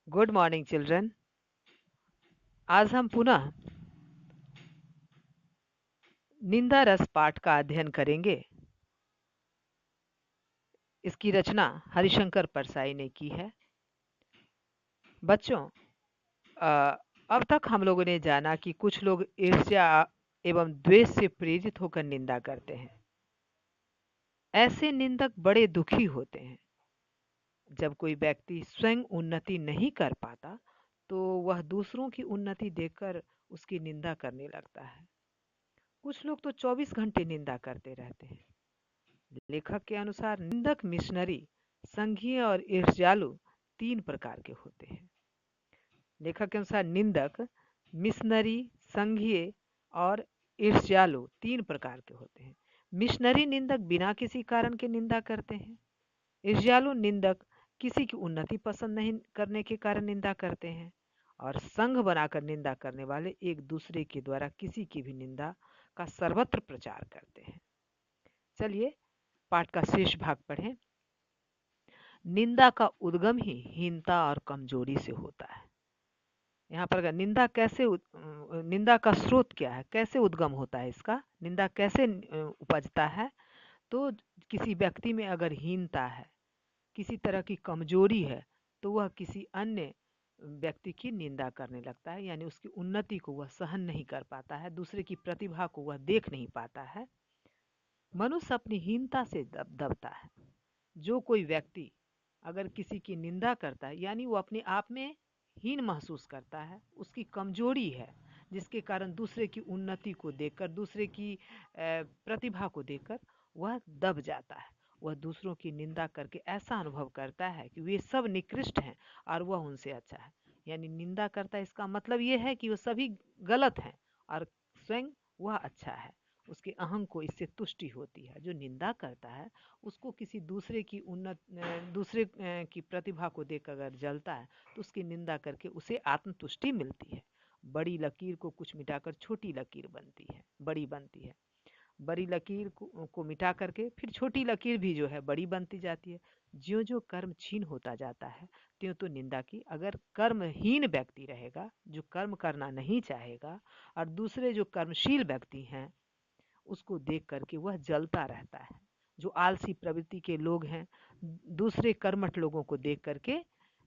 Good morning children. आज हम पुनः निंदा रस पाठ का अध्ययन करेंगे। इसकी रचना हरिशंकर परसाई ने की है। बच्चों, अब तक हम लोगों ने जाना कि कुछ लोग ईर्ष्या एवं द्वेष से प्रेरित होकर निंदा करते हैं। ऐसे निंदक बड़े दुखी होते हैं। जब कोई व्यक्ति स्वयं उन्नति नहीं कर पाता तो वह दूसरों की उन्नति देखकर उसकी निंदा करने लगता है। कुछ लोग तो 24 घंटे निंदा करते रहते हैं। लेखक के अनुसार निंदक मिशनरी, संघीय और ईर्ष्यालु तीन प्रकार के होते हैं। लेखक के अनुसार निंदक मिशनरी, संघीय और ईर्ष्यालु तीन प्रकार के होते हैं। मिशनरी निंदक बिना किसी कारण के निंदा करते हैं। ईर्ष्यालु निंदक किसी की उन्नति पसंद नहीं करने के कारण निंदा करते हैं। और संघ बनाकर निंदा करने वाले एक दूसरे के द्वारा किसी की भी निंदा का सर्वत्र प्रचार करते हैं। चलिए पाठ का शेष भाग पढ़ें। निंदा का उद्गम ही हीनता और कमजोरी से होता है। यहाँ पर निंदा का स्रोत क्या है, कैसे उद्गम होता है, इसका निंदा कैसे उपजता है। तो किसी व्यक्ति में अगर हीनता है, किसी तरह की कमजोरी है, तो वह किसी अन्य व्यक्ति की निंदा करने लगता है, यानी उसकी उन्नति को वह सहन नहीं कर पाता है, दूसरे की प्रतिभा को वह देख नहीं पाता है। मनुष्य अपनी हीनता से दबता है। जो कोई व्यक्ति अगर किसी की निंदा करता है, यानी वो अपने आप में हीन महसूस करता है, उसकी कमजोरी है, जिसके कारण दूसरे की उन्नति को देखकर, दूसरे की प्रतिभा को देखकर वह दब जाता है। वह दूसरों की निंदा करके ऐसा अनुभव करता है कि वे सब निकृष्ट हैं और वह उनसे अच्छा है। यानी निंदा करता है, इसका मतलब ये है कि वो सभी गलत हैं और स्वयं वह अच्छा है। उसके अहं को इससे तुष्टि होती है। जो निंदा करता है उसको किसी दूसरे की प्रतिभा को देख अगर जलता है तो उसकी निंदा करके उसे आत्मतुष्टि मिलती है। बड़ी लकीर को कुछ मिटाकर छोटी लकीर बड़ी बनती है। बड़ी लकीर को मिटा करके फिर छोटी लकीर भी जो है बड़ी बनती जाती है। ज्यों ज्यों कर्म छीन होता जाता है त्यों तो निंदा की। अगर कर्महीन व्यक्ति रहेगा, जो कर्म करना नहीं चाहेगा, और दूसरे जो कर्मशील व्यक्ति हैं उसको देख करके वह जलता रहता है। जो आलसी प्रवृत्ति के लोग हैं दूसरे कर्मठ लोगों को देख करके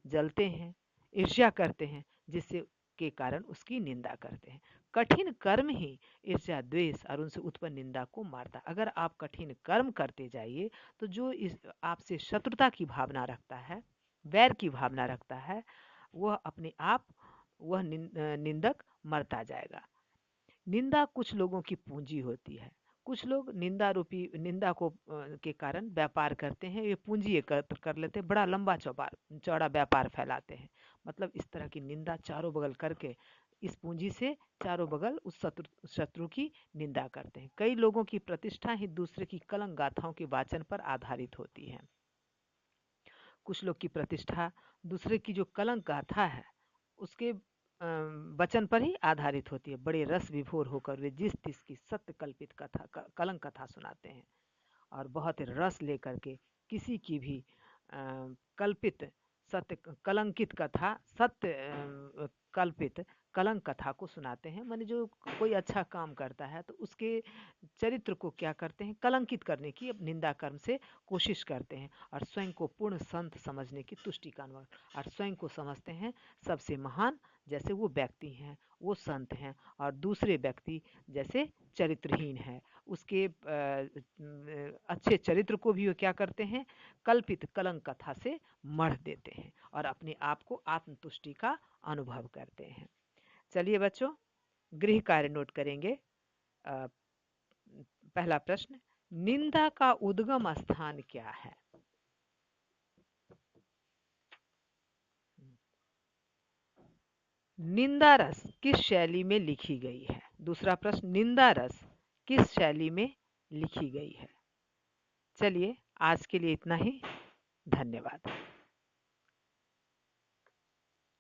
जलते हैं, ईर्ष्या करते हैं, जिससे के कारण उसकी निंदा करते हैं। कठिन कर्म ही ईर्ष्या, द्वेष और उनसे उत्पन्न निंदा को मारता। अगर आप कठिन कर्म करते जाइए तो जो इस आपसे शत्रुता की भावना रखता है, वैर की भावना रखता है, वह अपने आप वह निंदक मरता जाएगा। निंदा कुछ लोगों की पूंजी होती है। कुछ लोग निंदा को के कारण व्यापार करते हैं, ये पूंजी एकत्र कर लेते हैं, बड़ा लंबा चौड़ा व्यापार फैलाते हैं। मतलब इस तरह की निंदा चारों बगल करके इस पूंजी से चारों बगल उस शत्रु की निंदा करते हैं। कई लोगों की प्रतिष्ठा ही दूसरे की कलंक गाथाओं के वाचन पर आधारित होती है। कुछ लोग की प्रतिष्ठा दूसरे की जो कलंक गाथा है उसके वचन पर ही आधारित होती है। बड़े रस विभोर होकर वे जिस तिस की सत्य कल्पित कलंक कथा सुनाते हैं और बहुत रस लेकर के किसी की भी कल्पित सत्य कलंकित कथा, सत्य कल्पित कलंक कथा को सुनाते हैं। माने जो कोई अच्छा काम करता है तो उसके चरित्र को क्या करते हैं, कलंकित करने की निंदा कर्म से कोशिश करते हैं और स्वयं को पूर्ण संत समझने की तुष्टि का अनुभव, और स्वयं को समझते हैं सबसे महान, जैसे वो व्यक्ति हैं, वो संत हैं, और दूसरे व्यक्ति जैसे चरित्रहीन है। उसके अच्छे चरित्र को भी वो क्या करते हैं, कल्पित कलंक कथा से मढ़ देते हैं और अपने आप को आत्मतुष्टि का अनुभव करते हैं। चलिए बच्चों, गृह कार्य नोट करेंगे। पहला प्रश्न, निंदा का उद्गम स्थान क्या है? निंदा रस किस शैली में लिखी गई है? दूसरा प्रश्न, निंदा रस किस शैली में लिखी गई है? चलिए आज के लिए इतना ही। धन्यवाद।